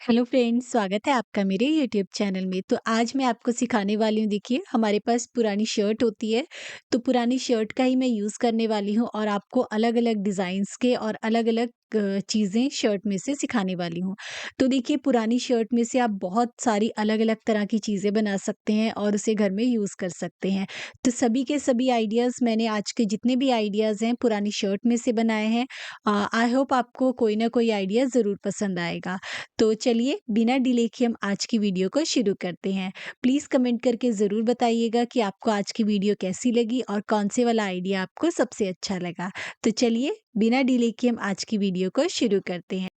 Hello friends, स्वागत है आपका मेरे यूट्यूब चैनल में। तो आज मैं आपको सिखाने वाली हूँ। देखिए, हमारे पास पुरानी शर्ट होती है, तो पुरानी शर्ट का ही मैं यूज़ करने वाली हूँ और आपको अलग-अलग डिज़ाइंस के और अलग-अलग चीज़ें शर्ट में से सिखाने वाली हूँ। तो देखिए, पुरानी शर्ट में से आप बहुत सारी अलग-अलग तरह की चीज़ें बना सकते हैं और उसे घर में यूज़ कर सकते हैं। तो सभी के सभी आइडियाज़ मैंने आज के जितने भी आइडियाज़ हैं, पुरानी शर्ट में से बनाए हैं। आई होप आपको कोई ना कोई आइडिया ज़रूर पसंद आएगा। तो चलिए बिना डिले के हम आज की वीडियो को शुरू करते हैं। प्लीज़ कमेंट करके ज़रूर बताइएगा कि आपको आज की वीडियो कैसी लगी और कौन से वाला आइडिया आपको सबसे अच्छा लगा। तो चलिए बिना डिले के हम आज की वीडियो को शुरू करते हैं।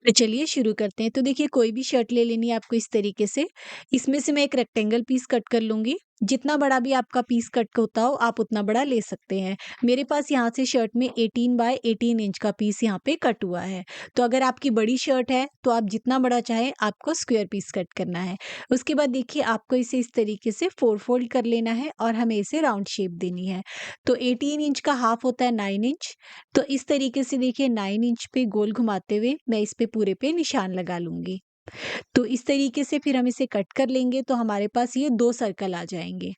तो चलिए शुरू करते हैं। तो देखिए, कोई भी शर्ट ले लेनी है आपको इस तरीके से। इसमें से मैं एक रेक्टेंगल पीस कट कर लूँगी। जितना बड़ा भी आपका पीस कट होता हो, आप उतना बड़ा ले सकते हैं। मेरे पास यहाँ से शर्ट में 18 बाय 18 इंच का पीस यहाँ पे कट हुआ है। तो अगर आपकी बड़ी शर्ट है, तो आप जितना बड़ा चाहें आपको स्क्वायर पीस कट करना है। उसके बाद देखिए, आपको इसे इस तरीके से 4 फोल्ड कर लेना है और हमें इसे राउंड शेप देनी है। तो 18 इंच का हाफ होता है 9 इंच। तो इस तरीके से देखिए, 9 इंच पे गोल घुमाते हुए मैं इस पे पूरे पे निशान लगा लूँगी। तो इस तरीके से फिर हम इसे कट कर लेंगे, तो हमारे पास ये 2 सर्कल आ जाएँगे।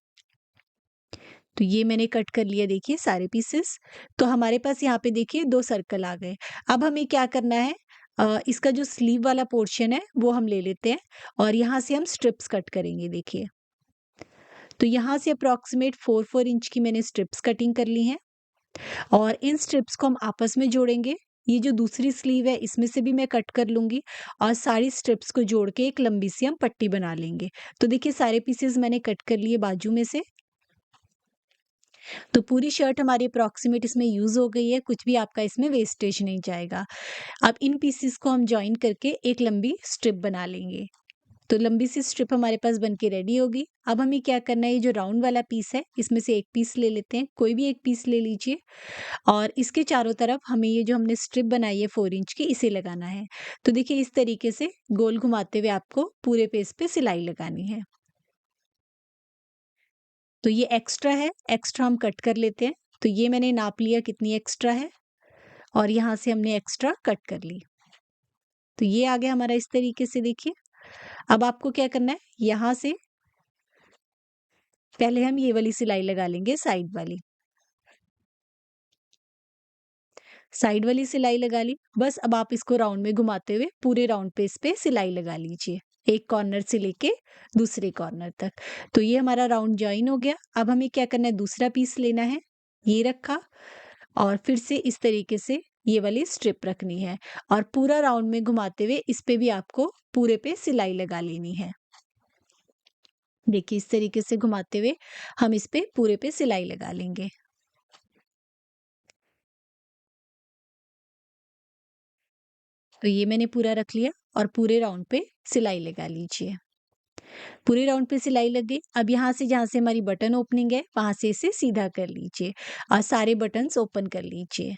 तो ये मैंने कट कर लिया, देखिए सारे पीसेस। तो हमारे पास यहाँ पे देखिए 2 सर्कल आ गए। अब हमें क्या करना है, इसका जो स्लीव वाला पोर्शन है वो हम ले लेते हैं और यहाँ से हम स्ट्रिप्स कट करेंगे देखिए। तो यहाँ से अप्रॉक्सिमेट 4-4 इंच की मैंने स्ट्रिप्स कटिंग कर ली हैं और इन स्ट्रिप्स को हम आपस में जोड़ेंगे। ये जो दूसरी स्लीव है, इसमें से भी मैं कट कर लूँगी और सारी स्ट्रिप्स को जोड़ के एक लंबी सी हम पट्टी बना लेंगे। तो देखिए, सारे पीसेस मैंने कट कर लिए बाजू में से। तो पूरी शर्ट हमारी अप्रॉक्सिमेट इसमें यूज़ हो गई है, कुछ भी आपका इसमें वेस्टेज नहीं जाएगा। अब इन पीसेस को हम जॉइन करके एक लंबी स्ट्रिप बना लेंगे। तो लंबी सी स्ट्रिप हमारे पास बन के रेडी होगी। अब हमें क्या करना है, ये जो राउंड वाला पीस है, इसमें से एक पीस ले लेते हैं, कोई भी एक पीस ले लीजिए और इसके चारों तरफ हमें ये जो हमने स्ट्रिप बनाई है 4 इंच की, इसे लगाना है। तो देखिए, इस तरीके से गोल घुमाते हुए आपको पूरे पेज पे सिलाई लगानी है। तो ये एक्स्ट्रा है, एक्स्ट्रा हम कट कर लेते हैं। तो ये मैंने नाप लिया कितनी एक्स्ट्रा है और यहाँ से हमने एक्स्ट्रा कट कर ली। तो ये आ गया हमारा इस तरीके से देखिए। अब आपको क्या करना है, यहाँ से पहले हम ये वाली सिलाई लगा लेंगे, साइड वाली। साइड वाली सिलाई लगा ली। बस अब आप इसको राउंड में घुमाते हुए पूरे राउंड पे इस पे सिलाई लगा लीजिए, एक कॉर्नर से लेके दूसरे कॉर्नर तक। तो ये हमारा राउंड जॉइन हो गया। अब हमें क्या करना है, दूसरा पीस लेना है, ये रखा और फिर से इस तरीके से ये वाली स्ट्रिप रखनी है और पूरा राउंड में घुमाते हुए इस पे भी आपको पूरे पे सिलाई लगा लेनी है। देखिए, इस तरीके से घुमाते हुए हम इस पे पूरे पे सिलाई लगा लेंगे। तो ये मैंने पूरा रख लिया और पूरे राउंड पे सिलाई लगा लीजिए। पूरे राउंड पे सिलाई लग गई। अब यहाँ से जहाँ से हमारी बटन ओपनिंग है, वहाँ से इसे सीधा कर लीजिए और सारे बटन्स ओपन कर लीजिए।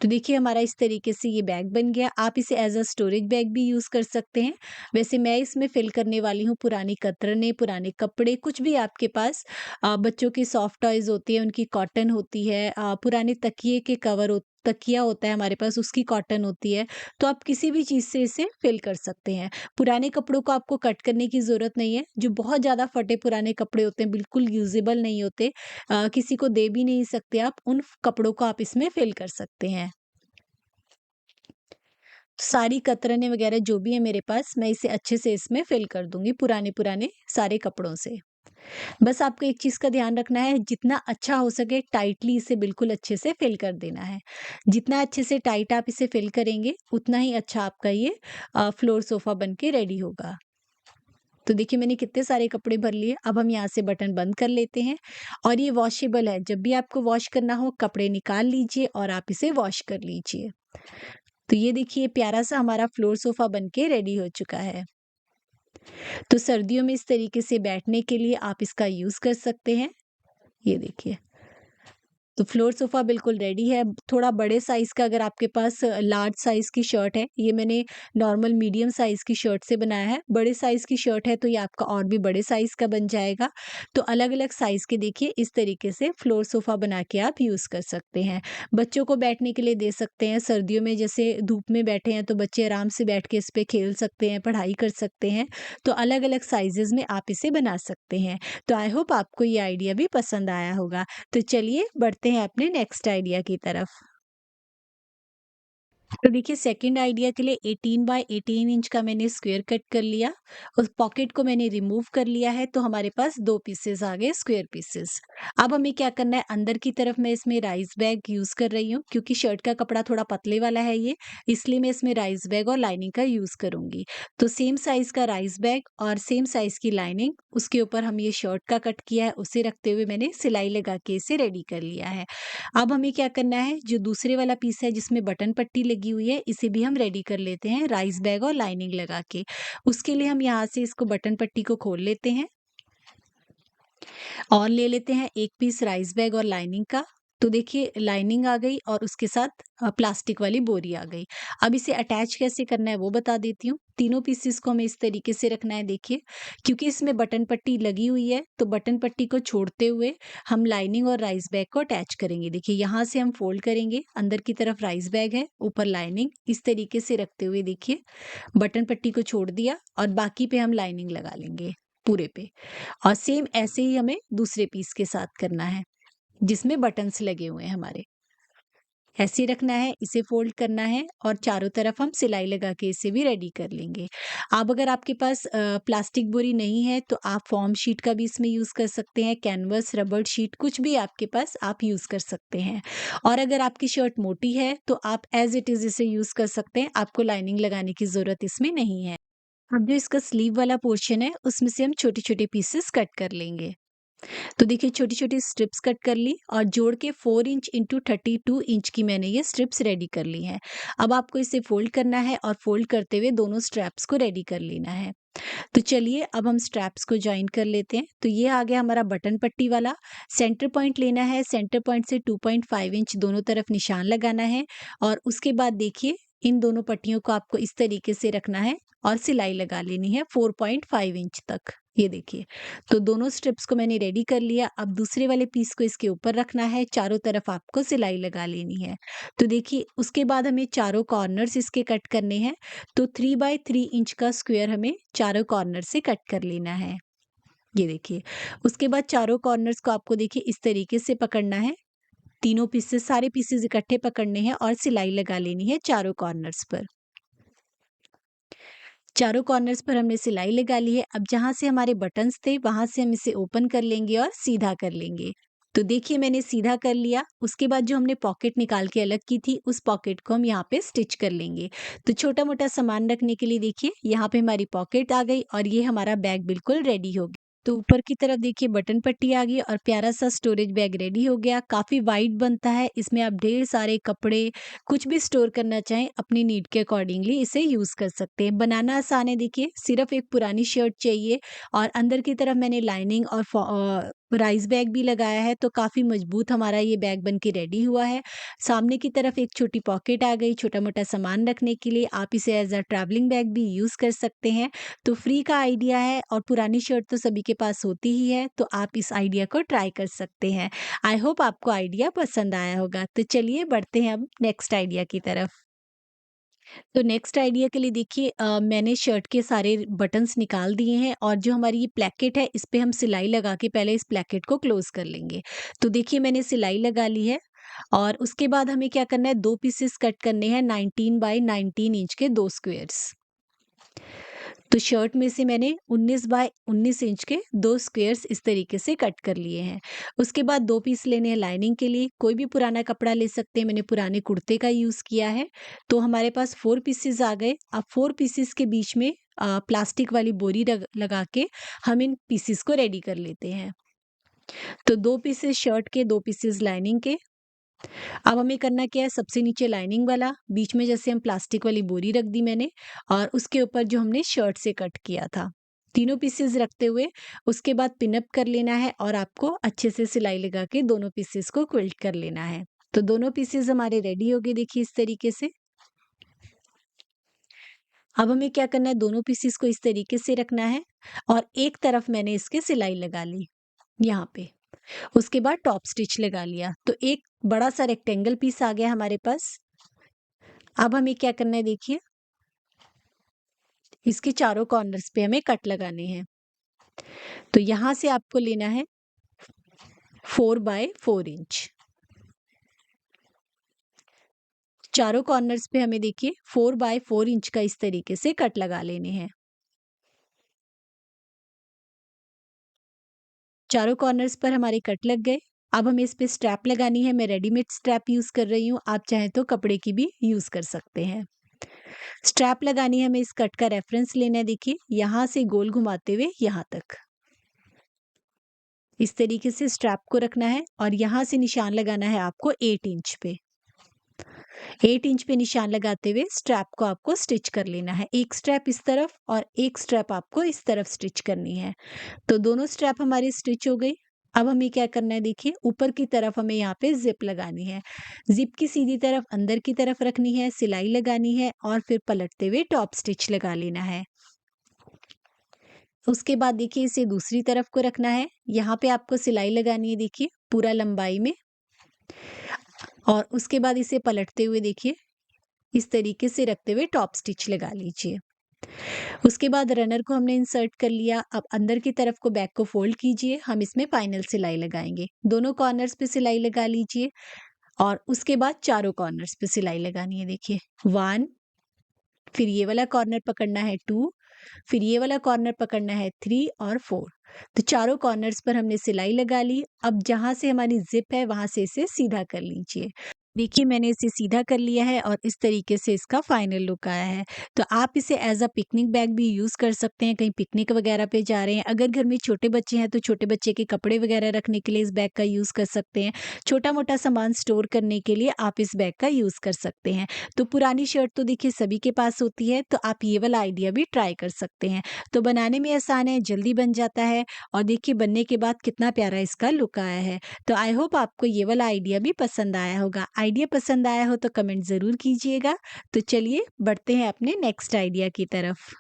तो देखिए, हमारा इस तरीके से ये बैग बन गया। आप इसे एज़ अ स्टोरेज बैग भी यूज़ कर सकते हैं। वैसे मैं इसमें फ़िल करने वाली हूँ पुरानी कतरनें, पुराने कपड़े, कुछ भी आपके पास बच्चों की सॉफ्ट टॉयज़ होती है, उनकी कॉटन होती है, पुराने तकिए के कवर तकिया होता है हमारे पास, उसकी कॉटन होती है। तो आप किसी भी चीज़ से इसे फ़िल कर सकते हैं। पुराने कपड़ों को आपको कट करने की ज़रूरत नहीं है। जो बहुत ज़्यादा फटे पुराने कपड़े होते हैं, बिल्कुल यूज़ेबल नहीं होते, किसी को दे भी नहीं सकते आप, उन कपड़ों को आप इसमें फ़िल कर सकते हैं। सारी कतरनें वगैरह जो भी है मेरे पास, मैं इसे अच्छे से इसमें फ़िल कर दूँगी पुराने-पुराने सारे कपड़ों से। बस आपको एक चीज़ का ध्यान रखना है, जितना अच्छा हो सके टाइटली इसे बिल्कुल अच्छे से फ़िल कर देना है। जितना अच्छे से टाइट आप इसे फ़िल करेंगे, उतना ही अच्छा आपका ये फ्लोर सोफ़ा बन के रेडी होगा। तो देखिए, मैंने कितने सारे कपड़े भर लिए। अब हम यहाँ से बटन बंद कर लेते हैं और ये वॉशेबल है। जब भी आपको वॉश करना हो, कपड़े निकाल लीजिए और आप इसे वॉश कर लीजिए। तो ये देखिए, प्यारा सा हमारा फ्लोर सोफ़ा बन के रेडी हो चुका है। तो सर्दियों में इस तरीके से बैठने के लिए आप इसका यूज़ कर सकते हैं। ये देखिए। तो फ्लोर सोफ़ा बिल्कुल रेडी है। थोड़ा बड़े साइज़ का अगर आपके पास लार्ज साइज़ की शर्ट है, ये मैंने नॉर्मल मीडियम साइज़ की शर्ट से बनाया है। बड़े साइज़ की शर्ट है तो ये आपका और भी बड़े साइज़ का बन जाएगा। तो अलग-अलग साइज़ के देखिए इस तरीके से फ्लोर सोफ़ा बना के आप यूज़ कर सकते हैं। बच्चों को बैठने के लिए दे सकते हैं, सर्दियों में जैसे धूप में बैठे हैं तो बच्चे आराम से बैठ के इस पे खेल सकते हैं, पढ़ाई कर सकते हैं। तो अलग-अलग साइज़ेज़ में आप इसे बना सकते हैं। तो आई होप आपको ये आइडिया भी पसंद आया होगा। तो चलिए बढ़ते हैं अपने नेक्स्ट आइडिया की तरफ। तो देखिए सेकंड आइडिया के लिए 18 बाय 18 इंच का मैंने स्क्वायर कट कर लिया। उस पॉकेट को मैंने रिमूव कर लिया है तो हमारे पास 2 पीसेस आ गए स्क्वायर पीसेस। अब हमें क्या करना है, अंदर की तरफ मैं इसमें राइस बैग यूज़ कर रही हूँ क्योंकि शर्ट का कपड़ा थोड़ा पतले वाला है ये, इसलिए मैं इसमें राइस बैग और लाइनिंग का यूज़ करूँगी। तो सेम साइज़ का राइस बैग और सेम साइज़ की लाइनिंग, उसके ऊपर हम ये शर्ट का कट किया है, उसे रखते हुए मैंने सिलाई लगा के इसे रेडी कर लिया है। अब हमें क्या करना है, जो दूसरे वाला पीस है जिसमें बटन पट्टी लगी हुई है, इसे भी हम रेडी कर लेते हैं राइस बैग और लाइनिंग लगा के। उसके लिए हम यहाँ से इसको बटन पट्टी को खोल लेते हैं और ले लेते हैं एक पीस राइस बैग और लाइनिंग का। तो देखिए लाइनिंग आ गई और उसके साथ प्लास्टिक वाली बोरी आ गई। अब इसे अटैच कैसे करना है वो बता देती हूँ। तीनों पीसेस को हमें इस तरीके से रखना है देखिए, क्योंकि इसमें बटन पट्टी लगी हुई है तो बटन पट्टी को छोड़ते हुए हम लाइनिंग और राइस बैग को अटैच करेंगे। देखिए यहाँ से हम फोल्ड करेंगे, अंदर की तरफ राइस बैग है, ऊपर लाइनिंग, इस तरीके से रखते हुए देखिए बटन पट्टी को छोड़ दिया और बाकी पे हम लाइनिंग लगा लेंगे पूरे पे। और सेम ऐसे ही हमें दूसरे पीस के साथ करना है जिसमें बटन्स लगे हुए हैं हमारे। ऐसे ही रखना है, इसे फ़ोल्ड करना है और चारों तरफ हम सिलाई लगा के इसे भी रेडी कर लेंगे। अब अगर आपके पास प्लास्टिक बोरी नहीं है तो आप फ़ॉर्म शीट का भी इसमें यूज़ कर सकते हैं, कैनवस, रबड़ शीट कुछ भी आपके पास आप यूज़ कर सकते हैं। और अगर आपकी शर्ट मोटी है तो आप एज़ इट इज़ इसे यूज़ कर सकते हैं, आपको लाइनिंग लगाने की ज़रूरत इसमें नहीं है। अब जो इसका स्लीव वाला पोर्शन है उसमें से हम छोटे-छोटे पीसेस कट कर लेंगे। तो देखिए छोटी-छोटी स्ट्रिप्स कट कर ली और जोड़ के 4 इंच इंटू 32 इंच की मैंने ये स्ट्रिप्स रेडी कर ली हैं। अब आपको इसे फ़ोल्ड करना है और फ़ोल्ड करते हुए दोनों स्ट्रैप्स को रेडी कर लेना है। तो चलिए अब हम स्ट्रैप्स को जॉइन कर लेते हैं। तो ये आ गया हमारा बटन पट्टी वाला। सेंटर पॉइंट लेना है, सेंटर पॉइंट से 2.5 इंच दोनों तरफ निशान लगाना है और उसके बाद देखिए इन दोनों पट्टियों को आपको इस तरीके से रखना है और सिलाई लगा लेनी है 4.5 इंच तक। ये देखिए, तो दोनों स्ट्रिप्स को मैंने रेडी कर लिया। अब दूसरे वाले पीस को इसके ऊपर रखना है, चारों तरफ आपको सिलाई लगा लेनी है। तो देखिए उसके बाद हमें चारों कॉर्नर्स इसके कट करने हैं। तो 3 बाय 3 इंच का स्क्वायर हमें चारों कॉर्नर से कट कर लेना है। ये देखिए, उसके बाद चारों कॉर्नर्स को आपको देखिए इस तरीके से पकड़ना है। तीनों पीसेस सारे पीसेस इकट्ठे पकड़ने हैं और सिलाई लगा लेनी है चारों कॉर्नर्स पर। चारों कॉर्नर्स पर हमने सिलाई लगा ली है। अब जहाँ से हमारे बटन्स थे वहाँ से हम इसे ओपन कर लेंगे और सीधा कर लेंगे। तो देखिए मैंने सीधा कर लिया। उसके बाद जो हमने पॉकेट निकाल के अलग की थी उस पॉकेट को हम यहाँ पे स्टिच कर लेंगे। तो छोटा-मोटा सामान रखने के लिए देखिए यहाँ पे हमारी पॉकेट आ गई और ये हमारा बैग बिल्कुल रेडी हो गया। तो ऊपर की तरफ देखिए बटन पट्टी आ गई और प्यारा-सा स्टोरेज बैग रेडी हो गया। काफ़ी वाइड बनता है। इसमें आप ढेर सारे कपड़े कुछ भी स्टोर करना चाहें अपनी नीड के अकॉर्डिंगली इसे यूज़ कर सकते हैं। बनाना आसान है देखिए, सिर्फ़ एक पुरानी शर्ट चाहिए और अंदर की तरफ मैंने लाइनिंग और राइस बैग भी लगाया है तो काफ़ी मज़बूत हमारा ये बैग बन के रेडी हुआ है। सामने की तरफ एक छोटी पॉकेट आ गई छोटा-मोटा सामान रखने के लिए। आप इसे एज़ अ ट्रैवलिंग बैग भी यूज़ कर सकते हैं। तो फ्री का आइडिया है और पुरानी शर्ट तो सभी के पास होती ही है, तो आप इस आइडिया को ट्राई कर सकते हैं। आई होप आपको आइडिया पसंद आया होगा। तो चलिए बढ़ते हैं अब नेक्स्ट आइडिया की तरफ। तो नेक्स्ट आइडिया के लिए देखिए मैंने शर्ट के सारे बटन्स निकाल दिए हैं और जो हमारी ये प्लेकेट है इस पे हम सिलाई लगा के पहले इस प्लेकेट को क्लोज़ कर लेंगे। तो देखिए मैंने सिलाई लगा ली है और उसके बाद हमें क्या करना है 2 पीसेस कट करने हैं 19 बाय 19 इंच के 2 स्क्वेयर्स। तो शर्ट में से मैंने 19 बाय 19 इंच के 2 स्क्वेयर्स इस तरीके से कट कर लिए हैं। उसके बाद 2 पीस लेने हैं लाइनिंग के लिए, कोई भी पुराना कपड़ा ले सकते हैं, मैंने पुराने कुर्ते का यूज़ किया है। तो हमारे पास 4 पीसेस आ गए। अब 4 पीसेस के बीच में प्लास्टिक वाली बोरी लगा के हम इन पीसेस को रेडी कर लेते हैं। तो 2 पीसेस शर्ट के, 2 पीसेस लाइनिंग के। अब हमें करना क्या है, सबसे नीचे लाइनिंग वाला, बीच में जैसे हम प्लास्टिक वाली बोरी रख दी मैंने और उसके ऊपर जो हमने शर्ट से कट किया था। तीनों पीसेस रखते हुए उसके बाद पिन अप कर लेना है और आपको अच्छे से सिलाई लगा के दोनों पीसेस को क्विल्ट कर लेना है। तो दोनों पीसेस हमारे रेडी हो गए, देखिए इस तरीके से। अब हमें क्या करना है, दोनों पीसेस को इस तरीके से रखना है और एक तरफ मैंने इसके सिलाई लगा ली यहाँ पे। उसके बाद टॉप स्टिच लगा लिया, तो एक बड़ा सा रेक्टेंगल पीस आ गया हमारे पास। अब हमें क्या करना है, देखिए इसके चारों कॉर्नर्स पे हमें कट लगाने हैं। तो यहाँ से आपको लेना है 4 बाय 4 इंच। चारों कॉर्नर्स पे हमें देखिए 4 बाय 4 इंच का इस तरीके से कट लगा लेने हैं। चारों कॉर्नर्स पर हमारे कट लग गए। अब हमें इस पे स्ट्रैप लगानी है। मैं रेडीमेड स्ट्रैप यूज़ कर रही हूँ, आप चाहें तो कपड़े की भी यूज़ कर सकते हैं। स्ट्रैप लगानी है, हमें इस कट का रेफरेंस लेना है, देखिए यहाँ से गोल घुमाते हुए यहाँ तक। इस तरीके से स्ट्रैप को रखना है और यहाँ से निशान लगाना है आपको 8 इंच पे। 8 इंच पे निशान लगाते हुए स्ट्रैप को आपको स्टिच कर लेना है। एक स्ट्रैप इस तरफ और एक स्ट्रैप आपको इस तरफ स्टिच करनी है। तो दोनों स्ट्रैप हमारी स्टिच हो गई। अब हमें क्या करना है, देखिए ऊपर की तरफ हमें यहाँ पे जिप लगानी है। जिप की सीधी तरफ अंदर की तरफ रखनी है, सिलाई लगानी है और फिर पलटते हुए टॉप स्टिच लगा लेना है। उसके बाद देखिए इसे दूसरी तरफ को रखना है। यहाँ पे आपको सिलाई लगानी है, देखिए पूरा लंबाई में। और उसके बाद इसे पलटते हुए देखिए इस तरीके से रखते हुए टॉप स्टिच लगा लीजिए। उसके बाद रनर को हमने इंसर्ट कर लिया। अब अंदर की तरफ को बैक को फोल्ड कीजिए, हम इसमें फाइनल सिलाई लगाएंगे। दोनों कॉर्नर्स पे सिलाई लगा लीजिए और उसके बाद चारों कॉर्नर्स पे सिलाई लगानी है। देखिए 1, फिर ये वाला कॉर्नर पकड़ना है 2, फिर ये वाला कॉर्नर पकड़ना है 3 और 4। तो चारों कॉर्नर्स पर हमने सिलाई लगा ली। अब जहाँ से हमारी जिप है वहां से इसे सीधा कर लीजिए। देखिए मैंने इसे सीधा कर लिया है और इस तरीके से इसका फाइनल लुक आया है। तो आप इसे एज अ पिकनिक बैग भी यूज़ कर सकते हैं, कहीं पिकनिक वगैरह पे जा रहे हैं। अगर घर में छोटे बच्चे हैं तो छोटे बच्चे के कपड़े वगैरह रखने के लिए इस बैग का यूज़ कर सकते हैं। छोटा-मोटा सामान स्टोर करने के लिए आप इस बैग का यूज़ कर सकते हैं। तो पुरानी शर्ट तो देखिए सभी के पास होती है, तो आप ये वाला आइडिया भी ट्राई कर सकते हैं। तो बनाने में आसान है, जल्दी बन जाता है और देखिए बनने के बाद कितना प्यारा इसका लुक आया है। तो आई होप आपको ये वाला आइडिया भी पसंद आया होगा। आइडिया पसंद आया हो तो कमेंट ज़रूर कीजिएगा। तो चलिए बढ़ते हैं अपने नेक्स्ट आइडिया की तरफ।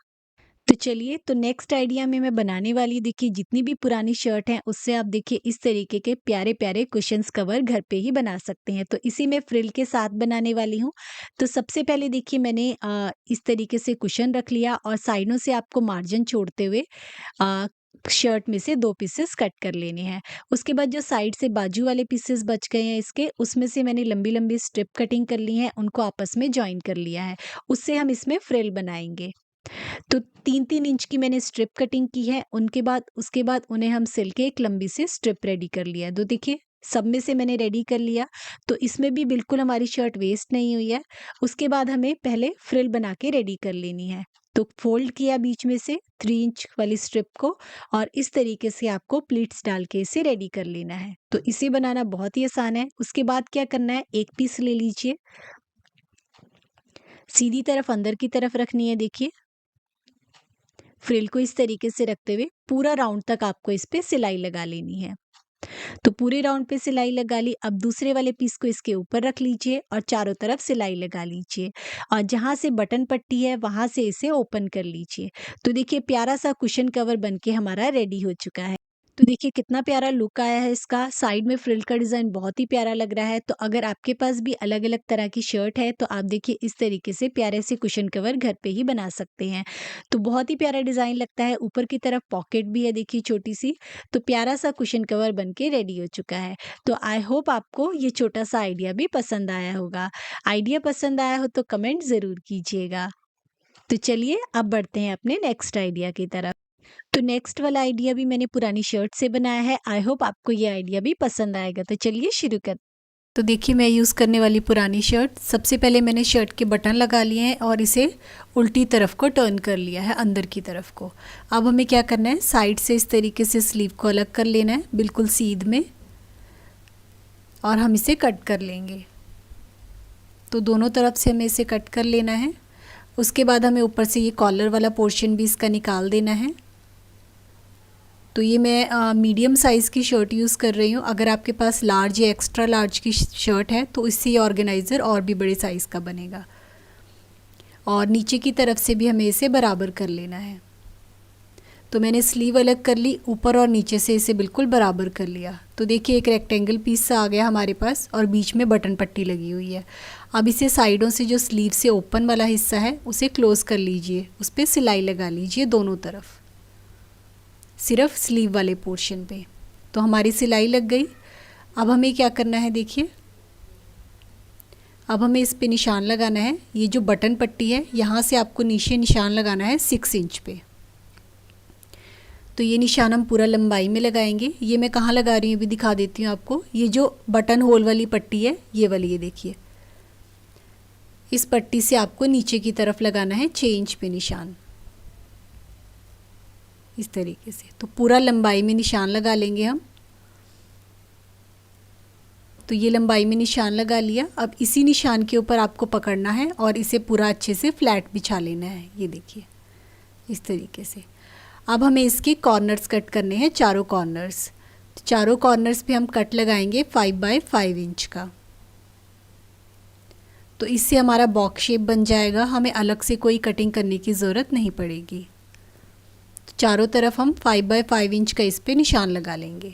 तो चलिए, तो नेक्स्ट आइडिया में मैं बनाने वाली, देखिए जितनी भी पुरानी शर्ट हैं उससे आप देखिए इस तरीके के प्यारे-प्यारे कुशन्स कवर घर पे ही बना सकते हैं। तो इसी में फ्रिल के साथ बनाने वाली हूँ। तो सबसे पहले देखिए मैंने इस तरीके से कुशन रख लिया और साइडों से आपको मार्जिन छोड़ते हुए अ, शर्ट में से 2 पीसेस कट कर लेने हैं। उसके बाद जो साइड से बाजू वाले पीसेस बच गए हैं इसके, उसमें से मैंने लंबी-लंबी स्ट्रिप कटिंग कर ली है, उनको आपस में जॉइन कर लिया है। उससे हम इसमें फ्रिल बनाएँगे। तो 3-3 इंच की मैंने स्ट्रिप कटिंग की है, उसके बाद उन्हें हम सिल के एक लंबी सी स्ट्रिप रेडी कर लिया है। तो देखिए सब में से मैंने रेडी कर लिया, तो इसमें भी बिल्कुल हमारी शर्ट वेस्ट नहीं हुई है। उसके बाद हमें पहले फ्रिल बना के रेडी कर लेनी है। तो फोल्ड किया बीच में से 3 इंच वाली स्ट्रिप को और इस तरीके से आपको प्लीट्स डाल के इसे रेडी कर लेना है। तो इसे बनाना बहुत ही आसान है। उसके बाद क्या करना है, एक पीस ले लीजिए, सीधी तरफ अंदर की तरफ रखनी है, देखिए फ्रिल को इस तरीके से रखते हुए पूरा राउंड तक आपको इस पे सिलाई लगा लेनी है। तो पूरे राउंड पे सिलाई लगा ली। अब दूसरे वाले पीस को इसके ऊपर रख लीजिए और चारों तरफ सिलाई लगा लीजिए और जहाँ से बटन पट्टी है वहां से इसे ओपन कर लीजिए। तो देखिए प्यारा सा कुशन कवर बनके हमारा रेडी हो चुका है। तो देखिए कितना प्यारा लुक आया है इसका। साइड में फ्रिल का डिज़ाइन बहुत ही प्यारा लग रहा है। तो अगर आपके पास भी अलग-अलग तरह की शर्ट है तो आप देखिए इस तरीके से प्यारे से कुशन कवर घर पे ही बना सकते हैं। तो बहुत ही प्यारा डिज़ाइन लगता है। ऊपर की तरफ पॉकेट भी है देखिए छोटी-सी। तो प्यारा सा कुशन कवर बन के रेडी हो चुका है। तो आई होप आपको ये छोटा-सा आइडिया भी पसंद आया होगा। आइडिया पसंद आया हो तो कमेंट ज़रूर कीजिएगा। तो चलिए अब बढ़ते हैं अपने नेक्स्ट आइडिया की तरफ। तो नेक्स्ट वाला आइडिया भी मैंने पुरानी शर्ट से बनाया है। आई होप आपको ये आइडिया भी पसंद आएगा। तो चलिए शुरू कर। तो देखिए मैं यूज़ करने वाली पुरानी शर्ट, सबसे पहले मैंने शर्ट के बटन लगा लिए हैं और इसे उल्टी तरफ को टर्न कर लिया है, अंदर की तरफ को। अब हमें क्या करना है, साइड से इस तरीके से स्लीव को अलग कर लेना है बिल्कुल सीध में और हम इसे कट कर लेंगे। तो दोनों तरफ से हमें इसे कट कर लेना है। उसके बाद हमें ऊपर से ये कॉलर वाला पोर्शन भी इसका निकाल देना है। तो ये मैं मीडियम साइज़ की शर्ट यूज़ कर रही हूँ। अगर आपके पास लार्ज या एक्स्ट्रा लार्ज की शर्ट है तो इससे ऑर्गेनाइज़र और भी बड़े साइज़ का बनेगा। और नीचे की तरफ से भी हमें इसे बराबर कर लेना है। तो मैंने स्लीव अलग कर ली, ऊपर और नीचे से इसे बिल्कुल बराबर कर लिया। तो देखिए एक रेक्टेंगल पीस सा आ गया हमारे पास और बीच में बटन पट्टी लगी हुई है। अब इसे साइडों से जो स्लीव से ओपन वाला हिस्सा है उसे क्लोज़ कर लीजिए, उस पर सिलाई लगा लीजिए दोनों तरफ, सिर्फ स्लीव वाले पोर्शन पे। तो हमारी सिलाई लग गई। अब हमें क्या करना है, देखिए अब हमें इस पे निशान लगाना है। ये जो बटन पट्टी है यहाँ से आपको नीचे निशान लगाना है 6 इंच पे। तो ये निशान हम पूरा लंबाई में लगाएंगे। ये मैं कहाँ लगा रही हूँ अभी दिखा देती हूँ आपको। ये जो बटन होल वाली पट्टी है ये वाली, ये देखिए, इस पट्टी से आपको नीचे की तरफ लगाना है 6 इंच पे निशान, इस तरीके से। तो पूरा लंबाई में निशान लगा लेंगे हम। तो ये लंबाई में निशान लगा लिया। अब इसी निशान के ऊपर आपको पकड़ना है और इसे पूरा अच्छे से फ्लैट बिछा लेना है, ये देखिए इस तरीके से। अब हमें इसके कॉर्नर्स कट करने हैं, चारों कॉर्नर्स। तो चारों कॉर्नर्स पे हम कट लगाएंगे 5 बाय 5 इंच का। तो इससे हमारा बॉक्स शेप बन जाएगा, हमें अलग से कोई कटिंग करने की ज़रूरत नहीं पड़ेगी। तो चारों तरफ हम 5 बाय 5 इंच का इस पे निशान लगा लेंगे।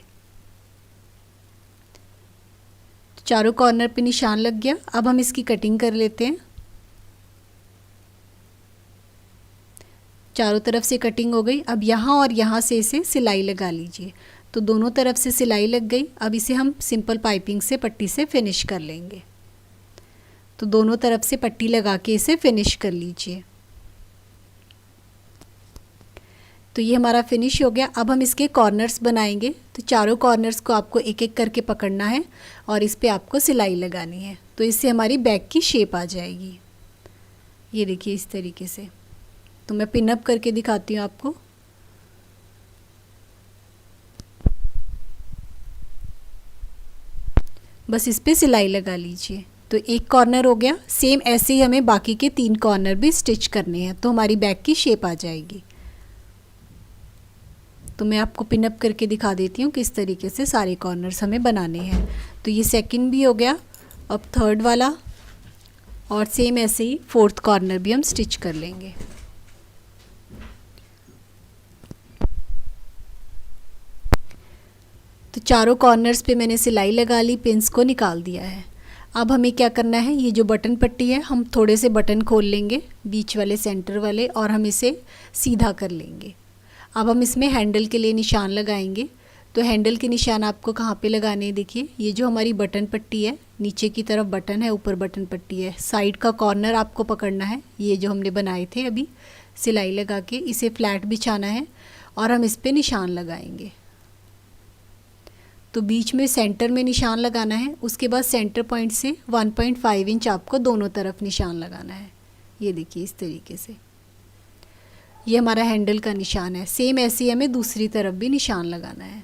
तो चारों कॉर्नर पे निशान लग गया। अब हम इसकी कटिंग कर लेते हैं। चारों तरफ से कटिंग हो गई। अब यहाँ और यहाँ से इसे सिलाई लगा लीजिए। तो दोनों तरफ से सिलाई लग गई। अब इसे हम सिंपल पाइपिंग से पट्टी से फिनिश कर लेंगे। तो दोनों तरफ से पट्टी लगा के इसे फिनिश कर लीजिए। तो ये हमारा फिनिश हो गया। अब हम इसके कॉर्नर्स बनाएंगे। तो चारों कॉर्नर्स को आपको एक एक करके पकड़ना है और इस पे आपको सिलाई लगानी है। तो इससे हमारी बैग की शेप आ जाएगी। ये देखिए इस तरीके से। तो मैं पिन अप करके दिखाती हूँ आपको। बस इस पे सिलाई लगा लीजिए। तो एक कॉर्नर हो गया। सेम ऐसे ही हमें बाकी के 3 कॉर्नर भी स्टिच करने हैं, तो हमारी बैग की शेप आ जाएगी। तो मैं आपको पिन अप करके दिखा देती हूँ किस तरीके से सारे कॉर्नर्स हमें बनाने हैं। तो ये सेकंड भी हो गया। अब थर्ड वाला और सेम ऐसे ही 4th कॉर्नर भी हम स्टिच कर लेंगे। तो चारों कॉर्नर्स पे मैंने सिलाई लगा ली, पिंस को निकाल दिया है। अब हमें क्या करना है, ये जो बटन पट्टी है हम थोड़े से बटन खोल लेंगे, बीच वाले सेंटर वाले, और हम इसे सीधा कर लेंगे। अब हम इसमें हैंडल के लिए निशान लगाएंगे। तो हैंडल के निशान आपको कहाँ पे लगाने हैं, देखिए ये जो हमारी बटन पट्टी है, नीचे की तरफ बटन है, ऊपर बटन पट्टी है, साइड का कॉर्नर आपको पकड़ना है। ये जो हमने बनाए थे अभी सिलाई लगा के, इसे फ्लैट बिछाना है और हम इस पर निशान लगाएंगे। तो बीच में सेंटर में निशान लगाना है। उसके बाद सेंटर पॉइंट से 1.5 इंच आपको दोनों तरफ निशान लगाना है। ये देखिए इस तरीके से। ये हमारा हैंडल का निशान है। सेम ऐसे ही हमें दूसरी तरफ भी निशान लगाना है।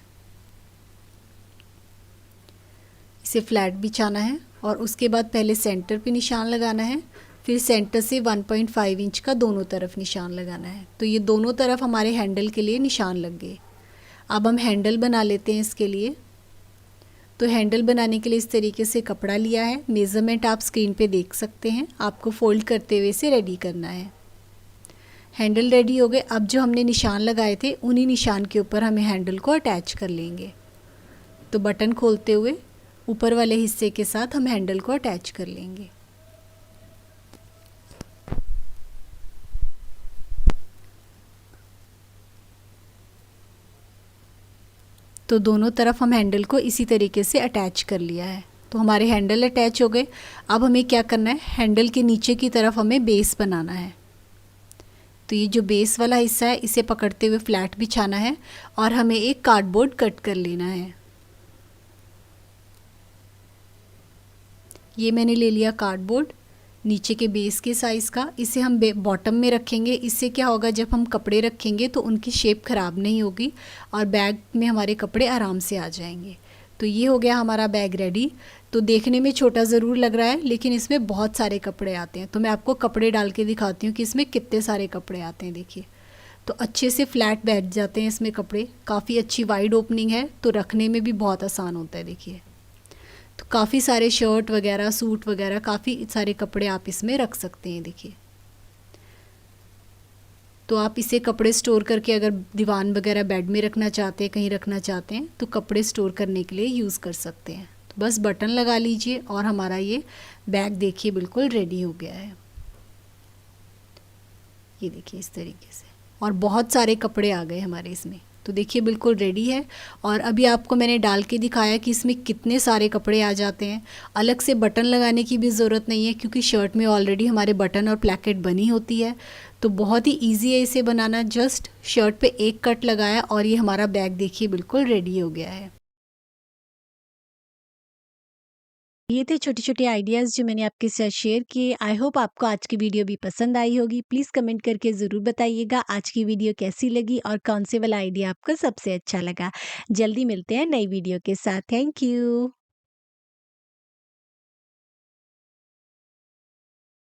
इसे फ्लैट बिछाना है और उसके बाद पहले सेंटर पे निशान लगाना है, फिर सेंटर से 1.5 इंच का दोनों तरफ निशान लगाना है। तो ये दोनों तरफ हमारे हैंडल के लिए निशान लग गए। अब हम हैंडल बना लेते हैं इसके लिए। तो हैंडल बनाने के लिए इस तरीके से कपड़ा लिया है। मेज़रमेंट आप स्क्रीन पे देख सकते हैं। आपको फोल्ड करते हुए इसे रेडी करना है। हैंडल रेडी हो गए। अब जो हमने निशान लगाए थे उन्हीं निशान के ऊपर हमें हैंडल को अटैच कर लेंगे। तो बटन खोलते हुए ऊपर वाले हिस्से के साथ हम हैंडल को अटैच कर लेंगे। तो दोनों तरफ हम हैंडल को इसी तरीके से अटैच कर लिया है। तो हमारे हैंडल अटैच हो गए। अब हमें क्या करना है, हैंडल के नीचे की तरफ हमें बेस बनाना है। तो ये जो बेस वाला हिस्सा है इसे पकड़ते हुए फ्लैट बिछाना है और हमें एक कार्डबोर्ड कट कर लेना है। ये मैंने ले लिया कार्डबोर्ड नीचे के बेस के साइज़ का। इसे हम बॉटम में रखेंगे। इससे क्या होगा, जब हम कपड़े रखेंगे तो उनकी शेप ख़राब नहीं होगी और बैग में हमारे कपड़े आराम से आ जाएंगे। तो ये हो गया हमारा बैग रेडी। तो देखने में छोटा ज़रूर लग रहा है लेकिन इसमें बहुत सारे कपड़े आते हैं। तो मैं आपको कपड़े डाल के दिखाती हूँ कि इसमें कितने सारे कपड़े आते हैं। देखिए, तो अच्छे से फ्लैट बैठ जाते हैं इसमें कपड़े। काफ़ी अच्छी वाइड ओपनिंग है तो रखने में भी बहुत आसान होता है। देखिए, तो काफ़ी सारे शर्ट वगैरह, सूट वगैरह, काफ़ी सारे कपड़े आप इसमें रख सकते हैं। देखिए, तो आप इसे कपड़े स्टोर करके अगर दीवान वगैरह बेड में रखना चाहते हैं, कहीं रखना चाहते हैं, तो कपड़े स्टोर करने के लिए यूज़ कर सकते हैं। तो बस बटन लगा लीजिए और हमारा ये बैग देखिए बिल्कुल रेडी हो गया है। ये देखिए इस तरीके से, और बहुत सारे कपड़े आ गए हमारे इसमें। तो देखिए बिल्कुल रेडी है। और अभी आपको मैंने डाल के दिखाया कि इसमें कितने सारे कपड़े आ जाते हैं। अलग से बटन लगाने की भी ज़रूरत नहीं है क्योंकि शर्ट में ऑलरेडी हमारे बटन और प्लैकेट बनी होती है। तो बहुत ही ईजी है इसे बनाना। जस्ट शर्ट पे एक कट लगाया और ये हमारा बैग देखिए बिल्कुल रेडी हो गया है। ये थे छोटे-छोटे आइडियाज़ जो मैंने आपके साथ शेयर किए। आई होप आपको आज की वीडियो भी पसंद आई होगी। प्लीज़ कमेंट करके ज़रूर बताइएगा आज की वीडियो कैसी लगी और कौन से वाला आइडिया आपको सबसे अच्छा लगा। जल्दी मिलते हैं नई वीडियो के साथ। Thank you.